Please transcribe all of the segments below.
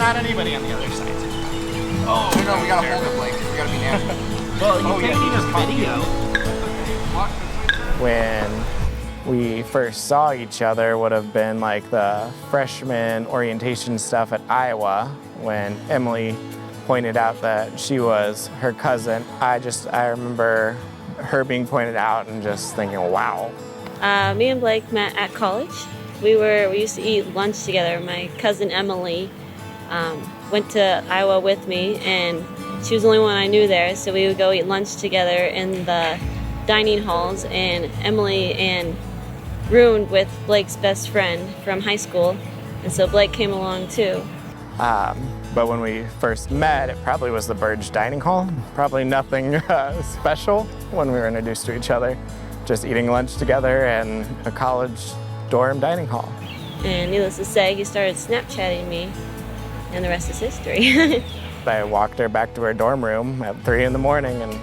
not anybody on the other side. Oh, no, we gotta hold it, Blake. We gotta be natural. Well, you can need a video. When we first saw each other would have been like the freshman orientation stuff at Iowa when Emily pointed out that she was her cousin. I remember her being pointed out and just thinking, wow. Me and Blake met at college. We used to eat lunch together. My cousin Emily went to Iowa with me, and she was the only one I knew there, so we would go eat lunch together in the dining halls, and Emily and roomed with Blake's best friend from high school, and so Blake came along too. But when we first met, it probably was the Burge Dining Hall. Probably nothing special when we were introduced to each other. Just eating lunch together in a college dorm dining hall. And needless to say, he started Snapchatting me, and the rest is history. I walked her back to her dorm room at 3 in the morning, and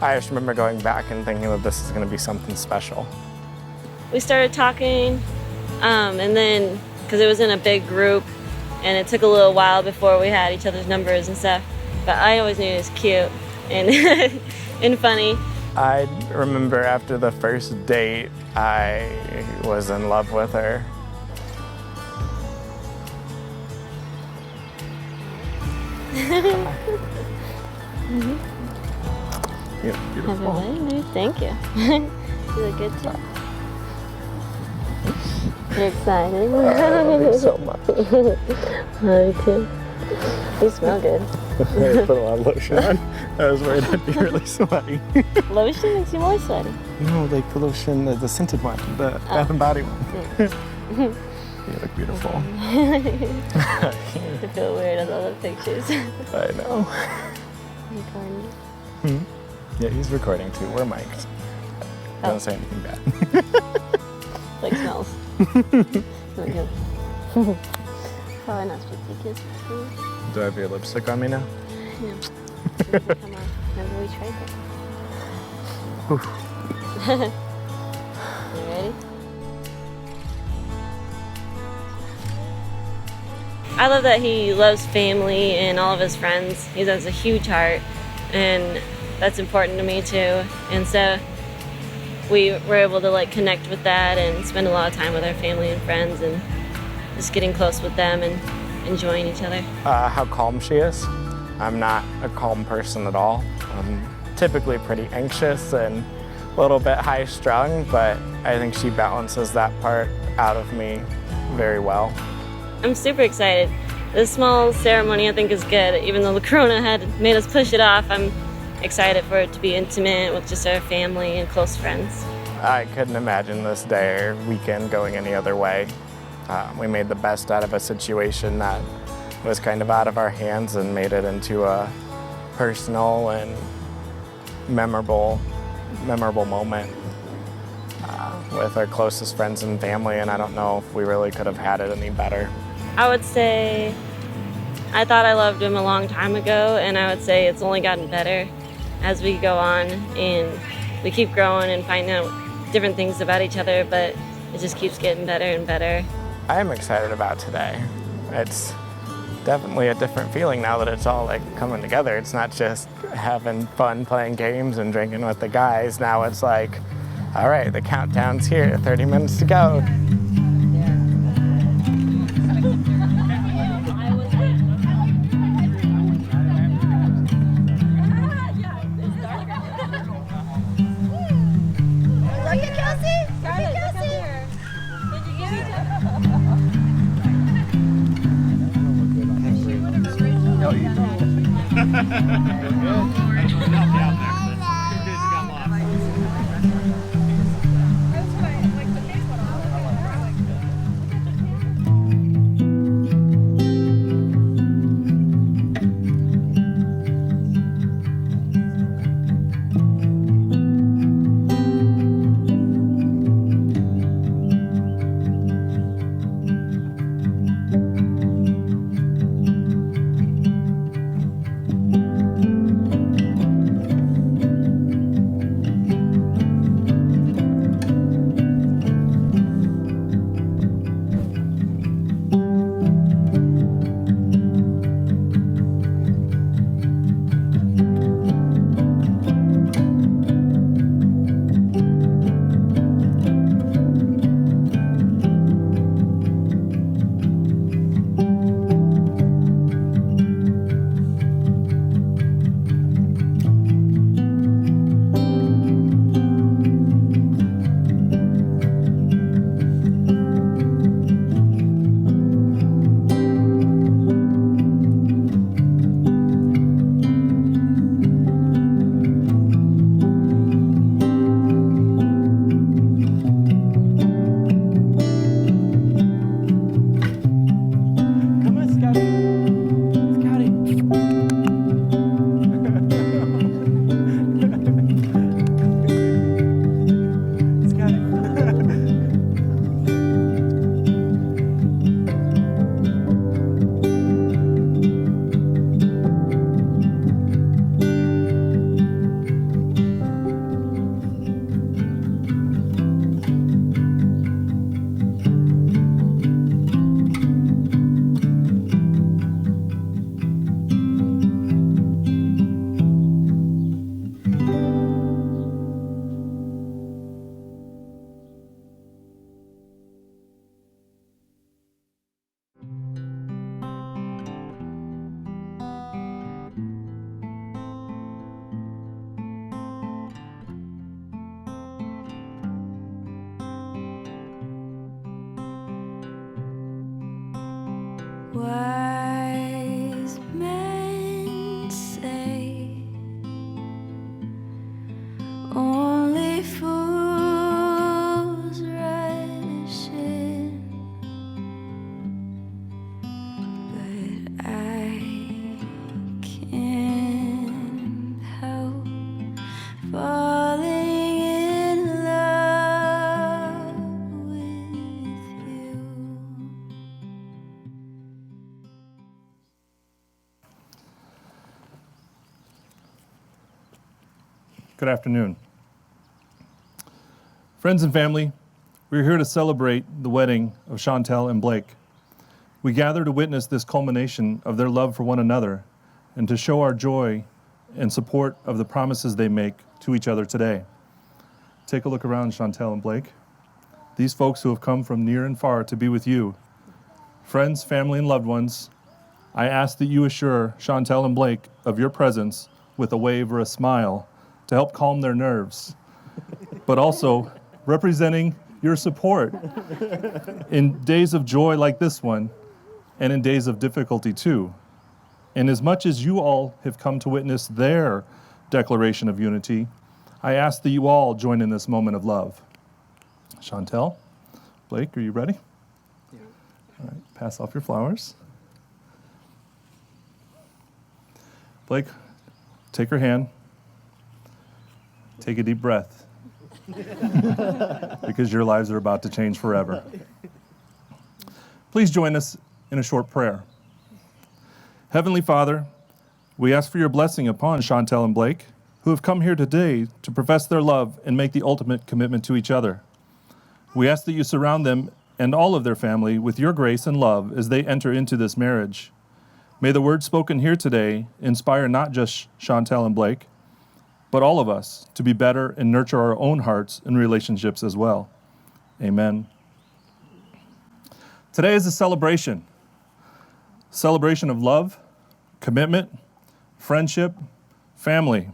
I just remember going back and thinking that this is going to be something special. We started talking, and then, because it was in a big group, and it took a little while before we had each other's numbers and stuff, but I always knew he was cute and, and funny. I remember after the first date, I was in love with her. Yeah, beautiful. Happy wedding day. Thank you. You did a good job. You're excited. I love you so much. Me too. You smell good. I put a lot of lotion on. I was worried I'd be really sweaty. Lotion makes you more sweaty. No, like the lotion, the scented one, the Bath and Body one. You look beautiful. I feel weird on all the pictures. I know. Recording. Yeah, he's recording too. We're mic'd. Don't say anything bad. Like smells. Really good. Probably not supposed to kiss. Do I have your lipstick on me now? No. Come on. Remember we tried that. You ready? I love that he loves family and all of his friends. He has a huge heart, and that's important to me too. And so we were able to like connect with that and spend a lot of time with our family and friends and just getting close with them and enjoying each other. How calm she is. I'm not a calm person at all. I'm typically pretty anxious and a little bit high-strung, but I think she balances that part out of me very well. I'm super excited. This small ceremony I think is good. Even though the corona had made us push it off, I'm excited for it to be intimate with just our family and close friends. I couldn't imagine this day or weekend going any other way. We made the best out of a situation that was kind of out of our hands and made it into a personal and memorable moment with our closest friends and family, and I don't know if we really could have had it any better. I would say I thought I loved him a long time ago, and I would say it's only gotten better as we go on and we keep growing and finding out different things about each other, but it just keeps getting better and better. I am excited about today. It's definitely a different feeling now that it's all like coming together. It's not just having fun playing games and drinking with the guys. Now it's like, all right, the countdown's here, 30 minutes to go. Wise men say only fools rush in, but I can't help falling in love with you. Good afternoon. Friends and family, we're here to celebrate the wedding of Chantel and Blake. We gather to witness this culmination of their love for one another and to show our joy and support of the promises they make to each other today. Take a look around, Chantel and Blake. These folks who have come from near and far to be with you, friends, family, and loved ones, I ask that you assure Chantel and Blake of your presence with a wave or a smile to help calm their nerves, but also representing your support in days of joy like this one and in days of difficulty too. And as much as you all have come to witness their declaration of unity, I ask that you all join in this moment of love. Chantel, Blake, are you ready? Yeah. All right, pass off your flowers. Blake, take her hand. Take a deep breath, because your lives are about to change forever. Please join us in a short prayer. Heavenly Father, we ask for your blessing upon Chantel and Blake, who have come here today to profess their love and make the ultimate commitment to each other. We ask that you surround them and all of their family with your grace and love as they enter into this marriage. May the words spoken here today inspire not just Chantel and Blake, but all of us to be better and nurture our own hearts and relationships as well. Amen. Today is a celebration of love, commitment, friendship, family.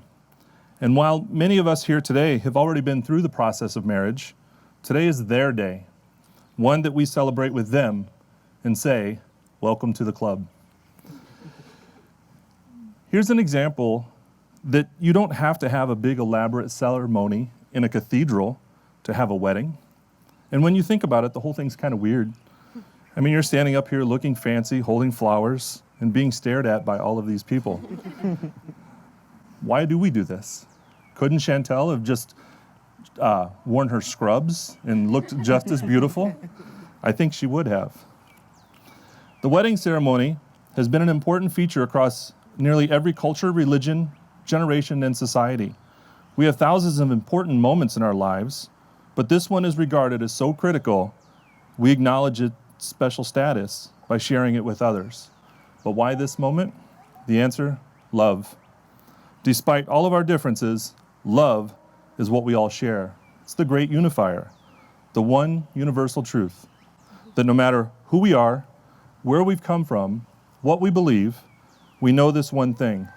And while many of us here today have already been through the process of marriage, today is their day, one that we celebrate with them and say, welcome to the club. Here's an example that you don't have to have a big elaborate ceremony in a cathedral to have a wedding. And when you think about it, the whole thing's kind of weird. I mean, you're standing up here looking fancy, holding flowers, and being stared at by all of these people. Why do we do this? Couldn't Chantel have just worn her scrubs and looked just as beautiful? I think she would have. The wedding ceremony has been an important feature across nearly every culture, religion, generation, and society. We have thousands of important moments in our lives, but this one is regarded as so critical, we acknowledge its special status by sharing it with others. But why this moment? The answer, love. Despite all of our differences, love is what we all share. It's the great unifier, the one universal truth, that no matter who we are, where we've come from, what we believe, we know this one thing: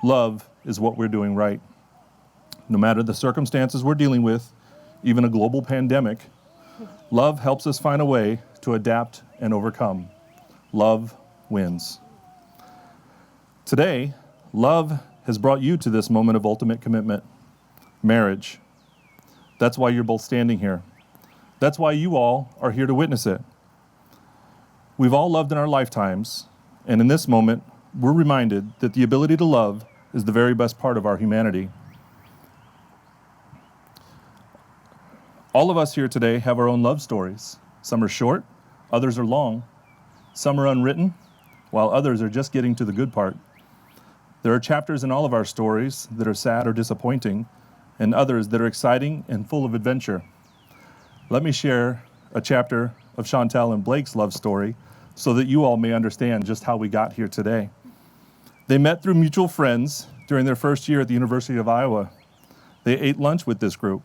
love is what we're doing right. No matter the circumstances we're dealing with, even a global pandemic, love helps us find a way to adapt and overcome. Love wins. Today, love has brought you to this moment of ultimate commitment, marriage. That's why you're both standing here. That's why you all are here to witness it. We've all loved in our lifetimes, and in this moment, we're reminded that the ability to love is the very best part of our humanity. All of us here today have our own love stories. Some are short, others are long. Some are unwritten, while others are just getting to the good part. There are chapters in all of our stories that are sad or disappointing, and others that are exciting and full of adventure. Let me share a chapter of Chantel and Blake's love story so that you all may understand just how we got here today. They met through mutual friends during their first year at the University of Iowa. They ate lunch with this group.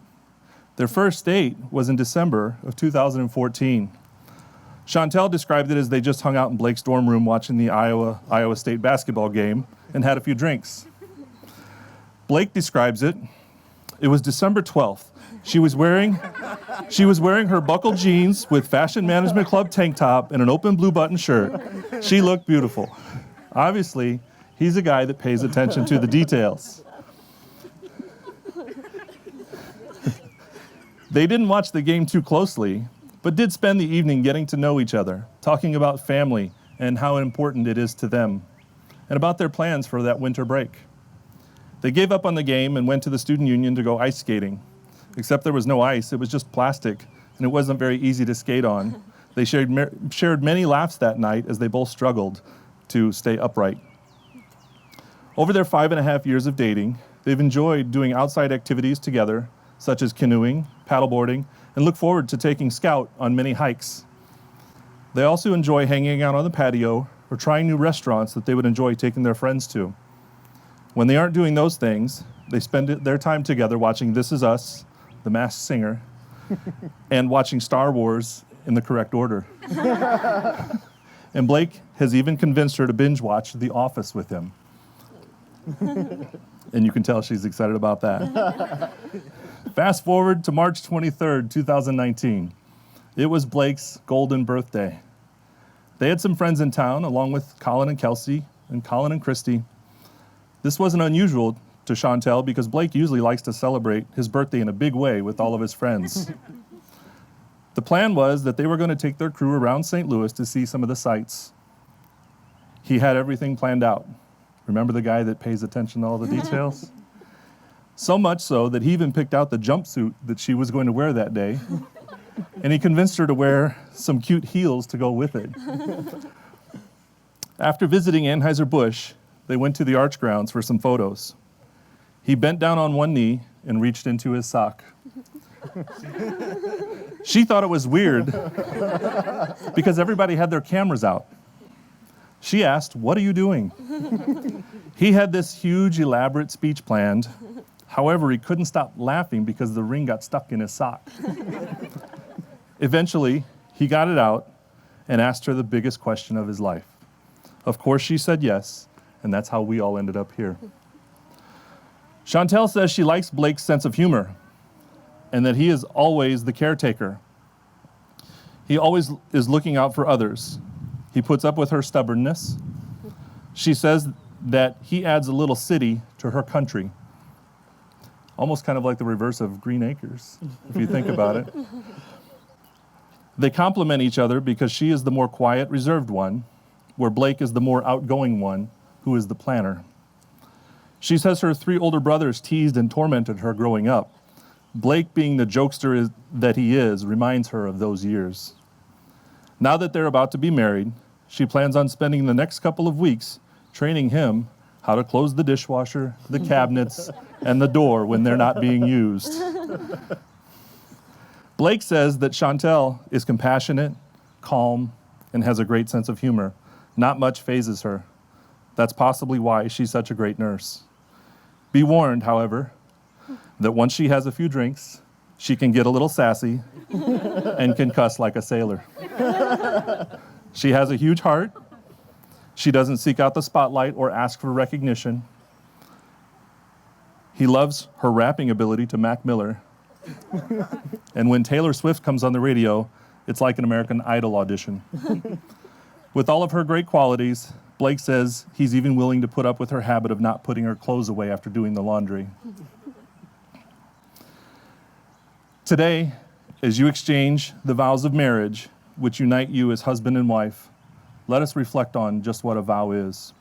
Their first date was in December of 2014. Chantel described it as they just hung out in Blake's dorm room watching the Iowa State basketball game and had a few drinks. Blake describes it. It was December 12th. She was wearing her buckled jeans with Fashion Management Club tank top and an open blue button shirt. She looked beautiful. Obviously, he's a guy that pays attention to the details. They didn't watch the game too closely, but did spend the evening getting to know each other, talking about family and how important it is to them, and about their plans for that winter break. They gave up on the game and went to the student union to go ice skating. Except there was no ice, it was just plastic, and it wasn't very easy to skate on. They shared many laughs that night as they both struggled to stay upright. Over their 5.5 years of dating, they've enjoyed doing outside activities together, such as canoeing, paddleboarding, and look forward to taking Scout on many hikes. They also enjoy hanging out on the patio or trying new restaurants that they would enjoy taking their friends to. When they aren't doing those things, they spend their time together watching This Is Us, The Masked Singer, and watching Star Wars in the correct order. And Blake has even convinced her to binge watch The Office with him. And you can tell she's excited about that. Fast forward to March 23rd, 2019. It was Blake's golden birthday. They had some friends in town, along with Colin and Kelsey, and Colin and Christy. This wasn't unusual to Chantel because Blake usually likes to celebrate his birthday in a big way with all of his friends. The plan was that they were going to take their crew around St. Louis to see some of the sights. He had everything planned out. Remember the guy that pays attention to all the details? So much so that he even picked out the jumpsuit that she was going to wear that day, and he convinced her to wear some cute heels to go with it. After visiting Anheuser-Busch, they went to the Arch Grounds for some photos. He bent down on one knee and reached into his sock. She thought it was weird because everybody had their cameras out. She asked, "What are you doing?" He had this huge, elaborate speech planned. However, he couldn't stop laughing because the ring got stuck in his sock. Eventually, he got it out and asked her the biggest question of his life. Of course, she said yes, and that's how we all ended up here. Chantel says she likes Blake's sense of humor and that he is always the caretaker. He always is looking out for others. He puts up with her stubbornness. She says that he adds a little city to her country. Almost kind of like the reverse of Green Acres, if you think about it. They complement each other because she is the more quiet, reserved one, where Blake is the more outgoing one, who is the planner. She says her 3 older brothers teased and tormented her growing up. Blake, being the jokester that he is, reminds her of those years. Now that they're about to be married, she plans on spending the next couple of weeks training him how to close the dishwasher, the cabinets, and the door when they're not being used. Blake says that Chantel is compassionate, calm, and has a great sense of humor. Not much phases her. That's possibly why she's such a great nurse. Be warned, however, that once she has a few drinks, she can get a little sassy and can cuss like a sailor. She has a huge heart. She doesn't seek out the spotlight or ask for recognition. He loves her rapping ability to Mac Miller. And when Taylor Swift comes on the radio, it's like an American Idol audition. With all of her great qualities, Blake says he's even willing to put up with her habit of not putting her clothes away after doing the laundry. Today, as you exchange the vows of marriage, which unite you as husband and wife, let us reflect on just what a vow is.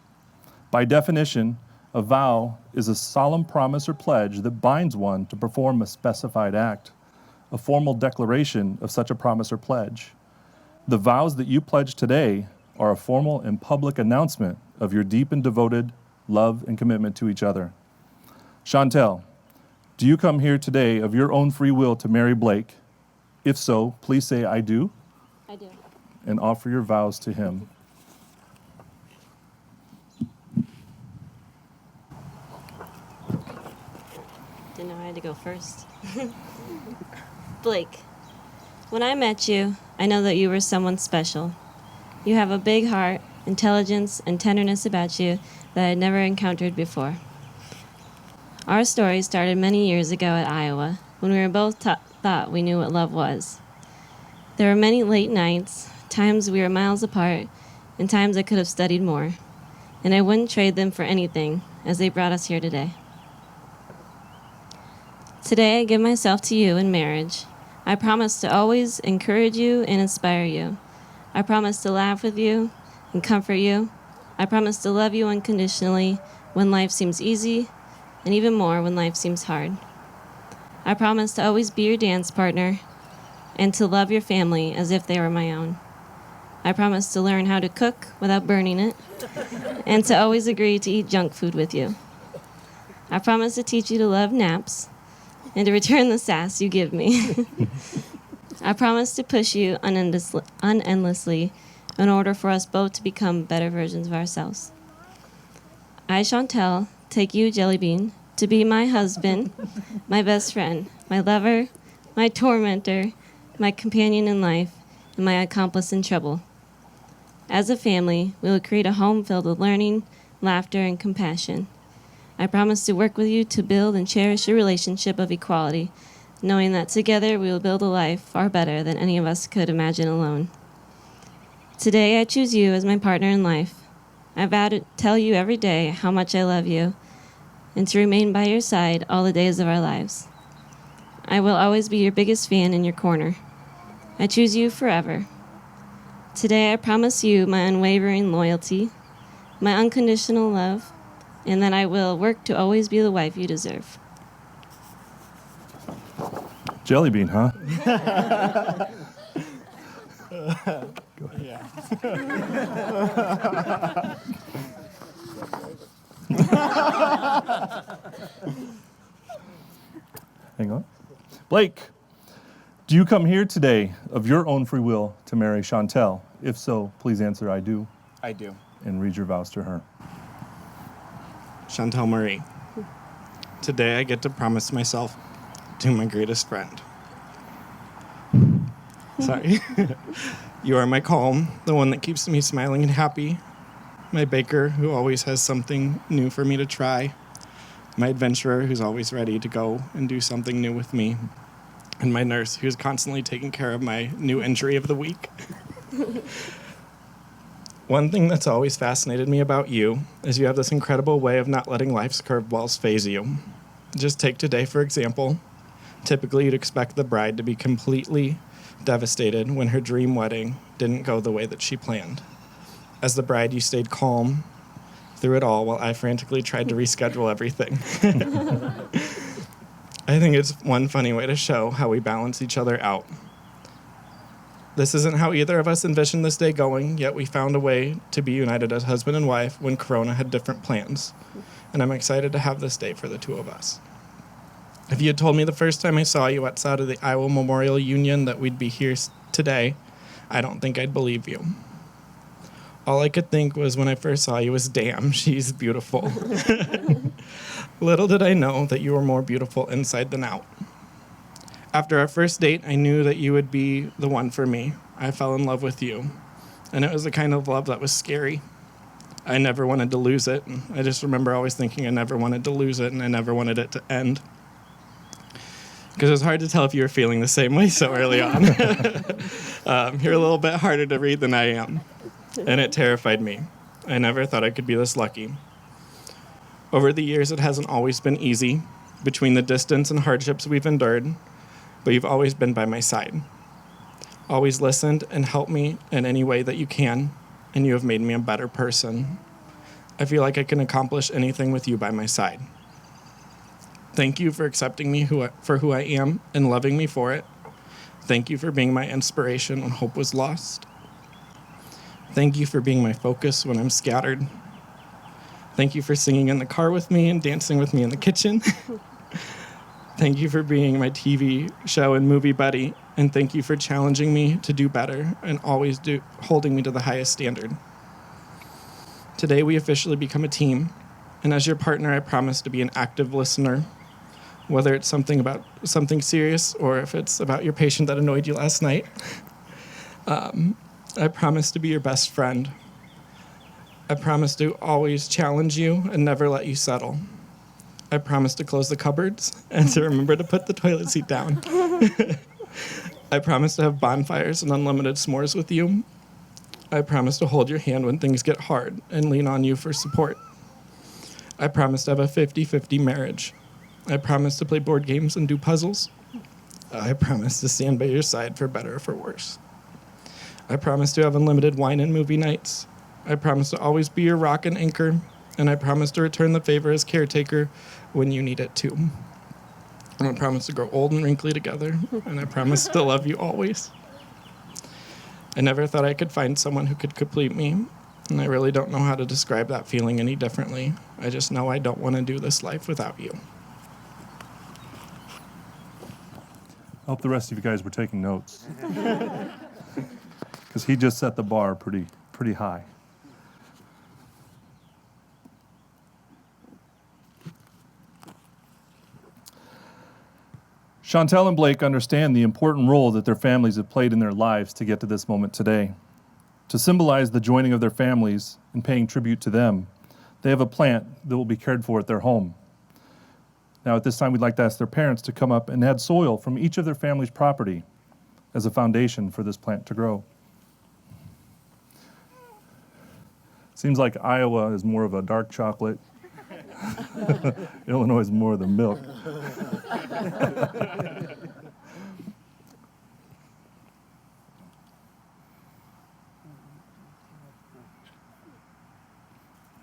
By definition, a vow is a solemn promise or pledge that binds one to perform a specified act, a formal declaration of such a promise or pledge. The vows that you pledge today are a formal and public announcement of your deep and devoted love and commitment to each other. Chantel, do you come here today of your own free will to marry Blake? If so, please say, "I do." I do. And offer your vows to him. Didn't know I had to go first. Blake, when I met you, I know that you were someone special. You have a big heart, intelligence, and tenderness about you that I had never encountered before. Our story started many years ago at Iowa, when we were both thought we knew what love was. There were many late nights, times we were miles apart, and times I could have studied more, and I wouldn't trade them for anything, as they brought us here today. Today I give myself to you in marriage. I promise to always encourage you and inspire you. I promise to laugh with you and comfort you. I promise to love you unconditionally when life seems easy, and even more when life seems hard. I promise to always be your dance partner and to love your family as if they were my own. I promise to learn how to cook without burning it and to always agree to eat junk food with you. I promise to teach you to love naps and to return the sass you give me. I promise to push you unendlessly in order for us both to become better versions of ourselves. I, Chantel, take you, Jellybean, to be my husband, my best friend, my lover, my tormentor, my companion in life, and my accomplice in trouble. As a family, we will create a home filled with learning, laughter, and compassion. I promise to work with you to build and cherish a relationship of equality, knowing that together we will build a life far better than any of us could imagine alone. Today I choose you as my partner in life. I vow to tell you every day how much I love you and to remain by your side all the days of our lives. I will always be your biggest fan in your corner. I choose you forever. Today I promise you my unwavering loyalty, my unconditional love, and that I will work to always be the wife you deserve. Jellybean, huh? Go ahead. Yeah. Hang on. Blake, do you come here today of your own free will to marry Chantel? If so, please answer I do I do. and read your vows to her. Chantel Marie. Today I get to promise myself to my greatest friend. Sorry. You are my calm, the one that keeps me smiling and happy. My baker, who always has something new for me to try. My adventurer, who's always ready to go and do something new with me. And my nurse, who's constantly taking care of my new injury of the week. One thing that's always fascinated me about you is you have this incredible way of not letting life's curveballs faze you. Just take today, for example. Typically, you'd expect the bride to be completely devastated when her dream wedding didn't go the way that she planned. As the bride, you stayed calm through it all while I frantically tried to reschedule everything. I think it's one funny way to show how we balance each other out. This isn't how either of us envisioned this day going, yet we found a way to be united as husband and wife when Corona had different plans. And I'm excited to have this day for the two of us. If you had told me the first time I saw you outside of the Iowa Memorial Union that we'd be here today, I don't think I'd believe you. All I could think was when I first saw you was, damn, she's beautiful. Little did I know that you were more beautiful inside than out. After our first date, I knew that you would be the one for me. I fell in love with you. And it was the kind of love that was scary. I never wanted to lose it. I just remember always thinking I never wanted to lose it and I never wanted it to end. Because it was hard to tell if you were feeling the same way so early on. You're a little bit harder to read than I am. And it terrified me. I never thought I could be this lucky. Over the years, it hasn't always been easy between the distance and hardships we've endured, but you've always been by my side. Always listened and helped me in any way that you can, and you have made me a better person. I feel like I can accomplish anything with you by my side. Thank you for accepting me for who I am and loving me for it. Thank you for being my inspiration when hope was lost. Thank you for being my focus when I'm scattered. Thank you for singing in the car with me and dancing with me in the kitchen. Thank you for being my TV show and movie buddy. And thank you for challenging me to do better and always holding me to the highest standard. Today we officially become a team. And as your partner, I promise to be an active listener, whether it's something serious or if it's about your patient that annoyed you last night. I promise to be your best friend. I promise to always challenge you and never let you settle. I promise to close the cupboards and to remember to put the toilet seat down. I promise to have bonfires and unlimited s'mores with you. I promise to hold your hand when things get hard and lean on you for support. I promise to have a 50-50 marriage. I promise to play board games and do puzzles. I promise to stand by your side for better or for worse. I promise to have unlimited wine and movie nights. I promise to always be your rock and anchor. And I promise to return the favor as caretaker when you need it too. And I promise to grow old and wrinkly together. And I promise to love you always. I never thought I could find someone who could complete me. And I really don't know how to describe that feeling any differently. I just know I don't want to do this life without you. I hope the rest of you guys were taking notes. Because he just set the bar pretty high. Chantel and Blake understand the important role that their families have played in their lives to get to this moment today. To symbolize the joining of their families and paying tribute to them, they have a plant that will be cared for at their home. Now, at this time, we'd like to ask their parents to come up and add soil from each of their family's property as a foundation for this plant to grow. Seems like Iowa is more of a dark chocolate. Illinois is more of the milk.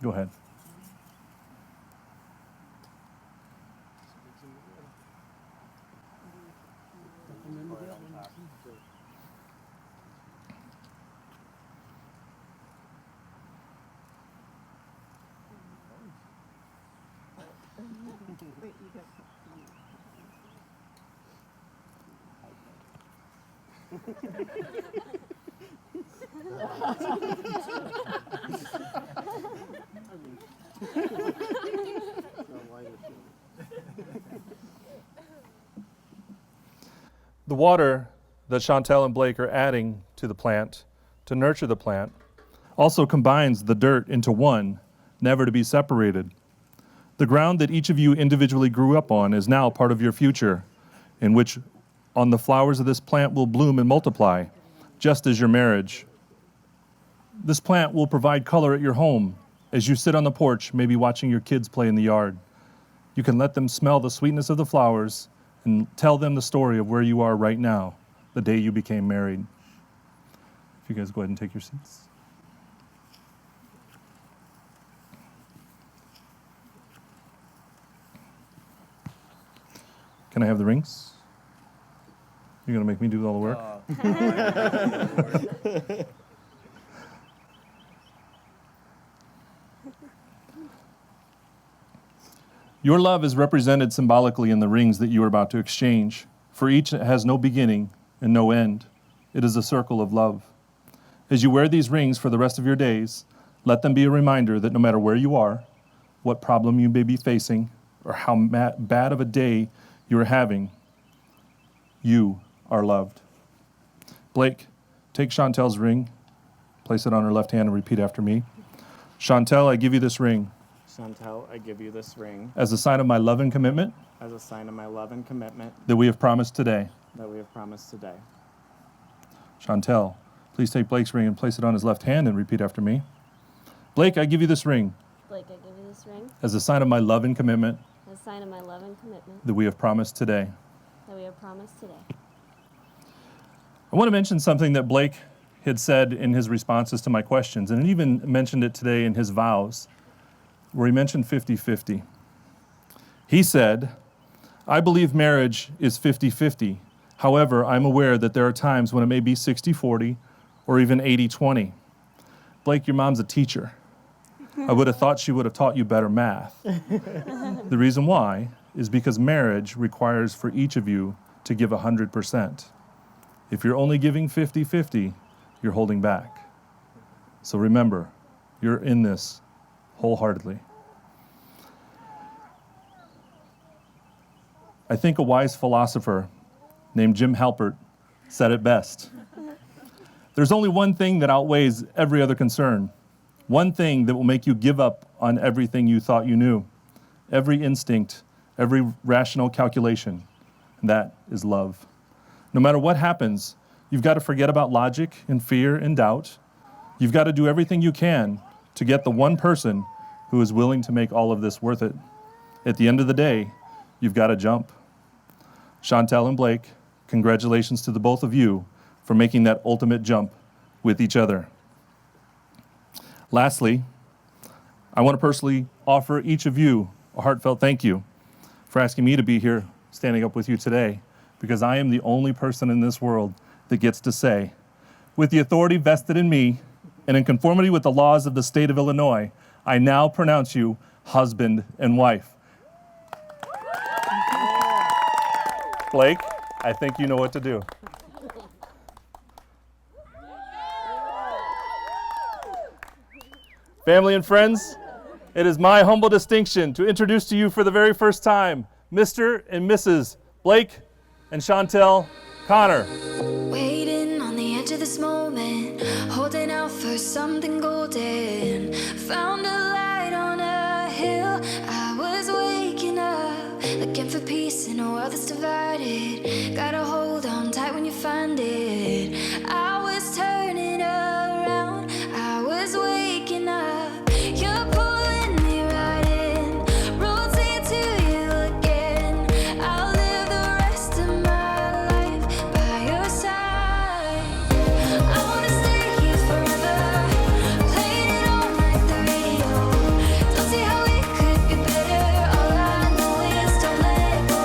Go ahead. The water that Chantel and Blake are adding to the plant to nurture the plant also combines the dirt into one, never to be separated. The ground that each of you individually grew up on is now part of your future, in which on the flowers of this plant will bloom and multiply, just as your marriage. This plant will provide color at your home as you sit on the porch, maybe watching your kids play in the yard. You can let them smell the sweetness of the flowers and tell them the story of where you are right now, the day you became married. If you guys go ahead and take your seats. Can I have the rings? You're going to make me do all the work? Your love is represented symbolically in the rings that you are about to exchange. For each it has no beginning and no end. It is a circle of love. As you wear these rings for the rest of your days, let them be a reminder that no matter where you are, what problem you may be facing, or how bad of a day you are having, you are loved. Blake, take Chantel's ring, place it on her left hand, and repeat after me. Chantel, I give you this ring Chantel, I give you this ring as a sign of my love and commitment as a sign of my love and commitment that we have promised today. that we have promised today. Chantel, please take Blake's ring and place it on his left hand and repeat after me. Blake, I give you this ring Blake, I give you this ring as a sign of my love and commitment as a sign of my love and commitment that we have promised today. that we have promised today. I want to mention something that Blake had said in his responses to my questions, and he even mentioned it today in his vows, where he mentioned 50-50. He said, I believe marriage is 50-50. However, I'm aware that there are times when it may be 60-40 or even 80-20. Blake, your mom's a teacher. I would have thought she would have taught you better math. The reason why is because marriage requires for each of you to give 100%. If you're only giving 50-50, you're holding back. So remember, you're in this wholeheartedly. I think a wise philosopher named Jim Halpert said it best. There's only one thing that outweighs every other concern. One thing that will make you give up on everything you thought you knew. every instinct, every rational calculation. And that is love. No matter what happens, you've got to forget about logic and fear and doubt. You've got to do everything you can to get the one person who is willing to make all of this worth it. At the end of the day, you've got to jump. Chantel and Blake, congratulations to the both of you for making that ultimate jump with each other. Lastly, I want to personally offer each of you a heartfelt thank you for asking me to be here standing up with you today, because I am the only person in this world that gets to say, with the authority vested in me and in conformity with the laws of the state of Illinois, I now pronounce you husband and wife. Blake, I think you know what to do. Family and friends, it is my humble distinction to introduce to you for the very first time, Mr. and Mrs. Blake and Chantel Connor. Waiting on the edge of this moment, holding out for something golden. Found a light on a hill. I was waking up, looking for peace in a world that's divided. Gotta hold on tight when you find it. I was turning around, I was waking up. You're pulling me right in, rotate to you again. I'll live the rest of my life by your side. I wanna stay here forever, playing it all like the radio. Don't see how it could be better. All I know is don't let go.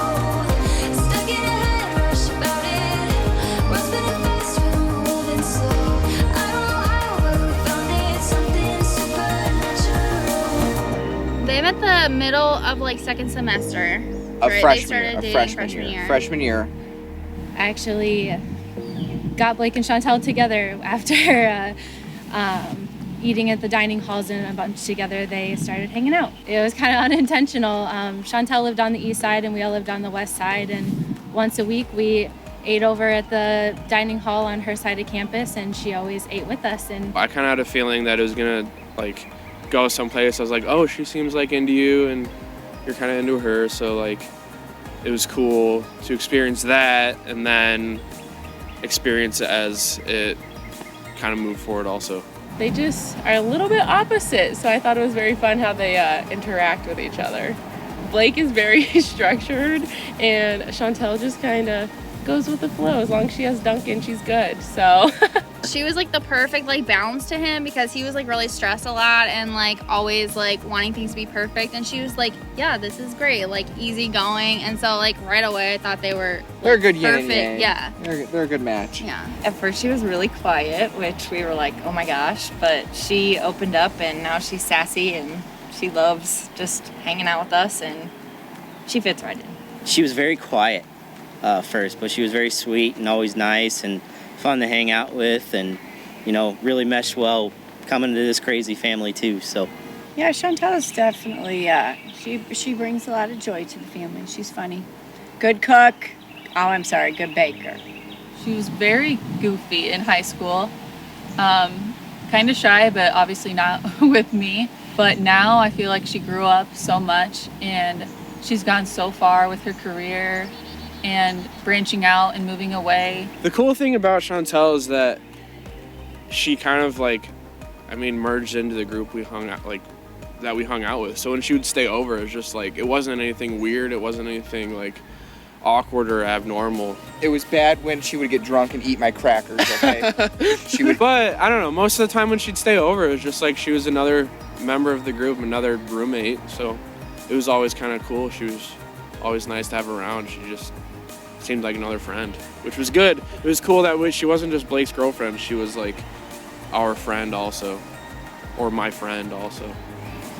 Stuck in a head rush about it. We're spinning fast, we're moving slow. I don't know how, but we found it. Something supernatural. They met the middle of like second semester. Of right? freshman They started year. Of dating freshman year. Freshman year. I actually got Blake and Chantel together after eating at the dining halls and a bunch together. They started hanging out. It was kind of unintentional. Chantel lived on the east side and we all lived on the west side, and once a week we ate over at the dining hall on her side of campus, and she always ate with us. And I kind of had a feeling that it was gonna like go someplace. I was like, oh, she seems like into you and you're kind of into her, so like it was cool to experience that and then experience it as it kind of moved forward also. They just are a little bit opposite, so I thought it was very fun how they interact with each other. Blake is very structured, and Chantel just kind of goes with the flow. As long as she has Duncan, she's good. So She was like the perfect like balance to him, because he was like really stressed a lot and like always like wanting things to be perfect, and she was like, yeah, this is great, like easygoing. And so like right away I thought they were They're a good yin and perfect. yang. Yeah. They're a good match. Yeah. At first she was really quiet, which we were like, oh my gosh, but she opened up and now she's sassy and she loves just hanging out with us, and she fits right in. She was very quiet first, but she was very sweet and always nice and fun to hang out with, and you know, really meshed well coming to this crazy family too. So yeah, Chantel is definitely she brings a lot of joy to the family. She's funny, good cook. Good baker. she was very goofy in high school. Kind of shy, but obviously not with me. But now I feel like she grew up so much, and she's gone so far with her career and branching out and moving away. The cool thing about Chantel is that she kind of like, merged into the group we hung out with. So when she would stay over, it was just like, it wasn't anything weird. It wasn't anything like awkward or abnormal. It was bad when she would get drunk and eat my crackers, okay? But I don't know, most of the time when she'd stay over, it was just like she was another member of the group, another roommate. So it was always kind of cool. She was always nice to have around. She just seemed like another friend, which was good. It was cool that she wasn't just Blake's girlfriend. She was like our friend also, or my friend also.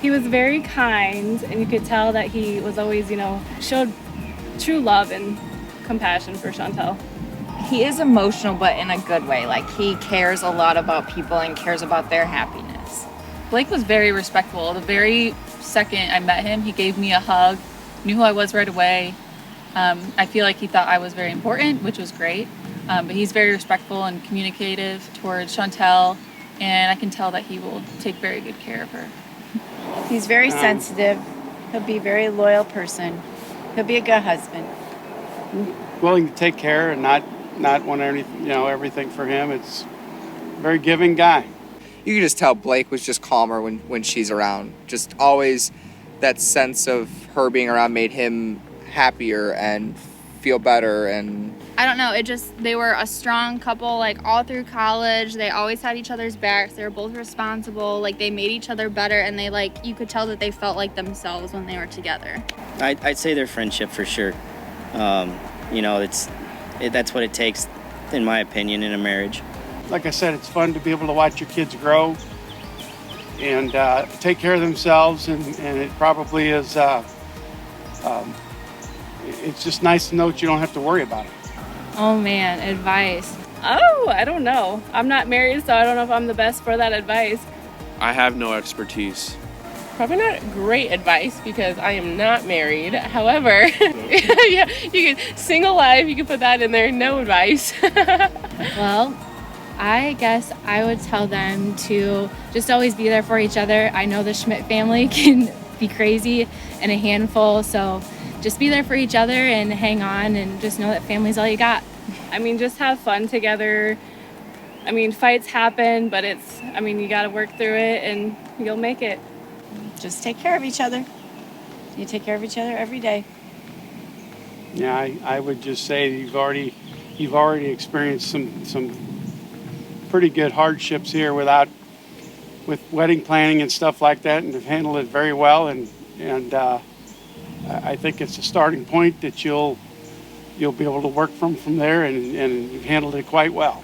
he was very kind, and you could tell that he was always, showed true love and compassion for Chantel. He is emotional, but in a good way. Like, he cares a lot about people and cares about their happiness. Blake was very respectful. The very second I met him, he gave me a hug, knew who I was right away. I feel like he thought I was very important, which was great. But he's very respectful and communicative towards Chantel, and I can tell that he will take very good care of her. He's very sensitive. He'll be a very loyal person. He'll be a good husband. Willing to take care and not want anything, everything for him. It's a very giving guy. You can just tell Blake was just calmer when she's around. Just always that sense of her being around made him happier and feel better. And I don't know, they were a strong couple, like all through college. They always had each other's backs. They were both responsible. Like they made each other better, and they you could tell that they felt like themselves when they were together. I'd say their friendship for sure. That's what it takes, in my opinion, in a marriage. Like I said, it's fun to be able to watch your kids grow and take care of themselves, and it probably is, it's just nice to know that you don't have to worry about it. Oh man, advice. Oh, I don't know. I'm not married, so I don't know if I'm the best for that advice. I have no expertise. Probably not great advice because I am not married. However, yeah, you can single life, you can put that in there, no advice. Well, I guess I would tell them to just always be there for each other. I know the Schmidt family can be crazy and a handful, so just be there for each other and hang on and just know that family's all you got. I mean, just have fun together. I mean, fights happen, but you got to work through it and you'll make it. Just take care of each other. You take care of each other every day. Yeah, I would just say you've already experienced some pretty good hardships here with wedding planning and stuff like that, and have handled it very well. And I think it's a starting point that you'll be able to work from there, and you've handled it quite well.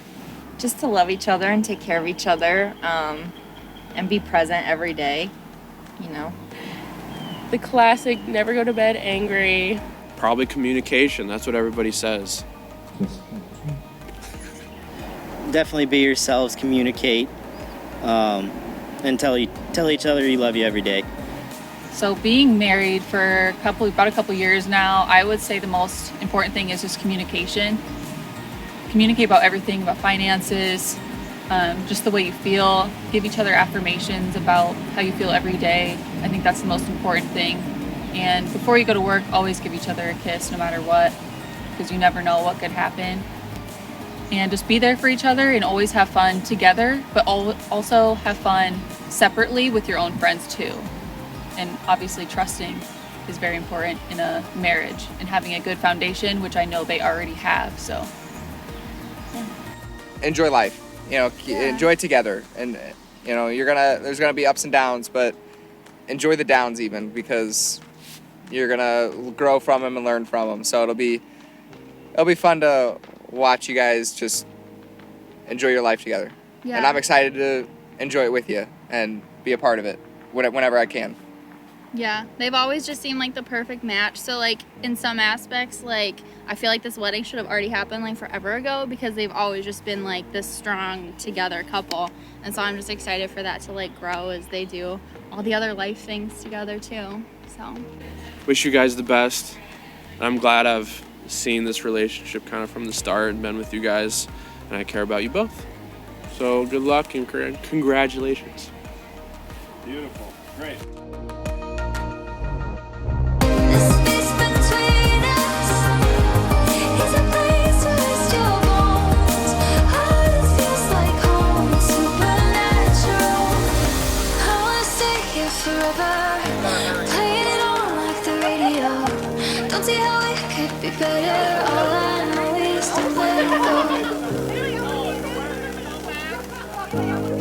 Just to love each other and take care of each other, and be present every day. The classic, never go to bed angry. Probably communication. That's what everybody says. Definitely be yourselves, communicate, and tell each other you love you every day. So being married for about a couple years now, I would say the most important thing is just communication. Communicate about everything, about finances, just the way you feel. Give each other affirmations about how you feel every day. I think that's the most important thing. And before you go to work, always give each other a kiss no matter what, because you never know what could happen. And just be there for each other and always have fun together, but also have fun separately with your own friends too. And obviously trusting is very important in a marriage, and having a good foundation, which I know they already have. So enjoy life. Enjoy it together. And there's gonna be ups and downs, but enjoy the downs even, because you're gonna grow from them and learn from them. So it'll be fun to watch you guys just enjoy your life together. Yeah. And I'm excited to enjoy it with you and be a part of it whenever I can. Yeah, they've always just seemed like the perfect match. So in some aspects, I feel like this wedding should have already happened forever ago, because they've always just been this strong together couple. And so I'm just excited for that to grow as they do all the other life things together too. So Wish you guys the best. I'm glad I've seen this relationship kind of from the start and been with you guys, and I care about you both. So good luck and congratulations. Beautiful. Great. Forever, playing it on like the radio. Don't see how it could be better. All I know is to let it go.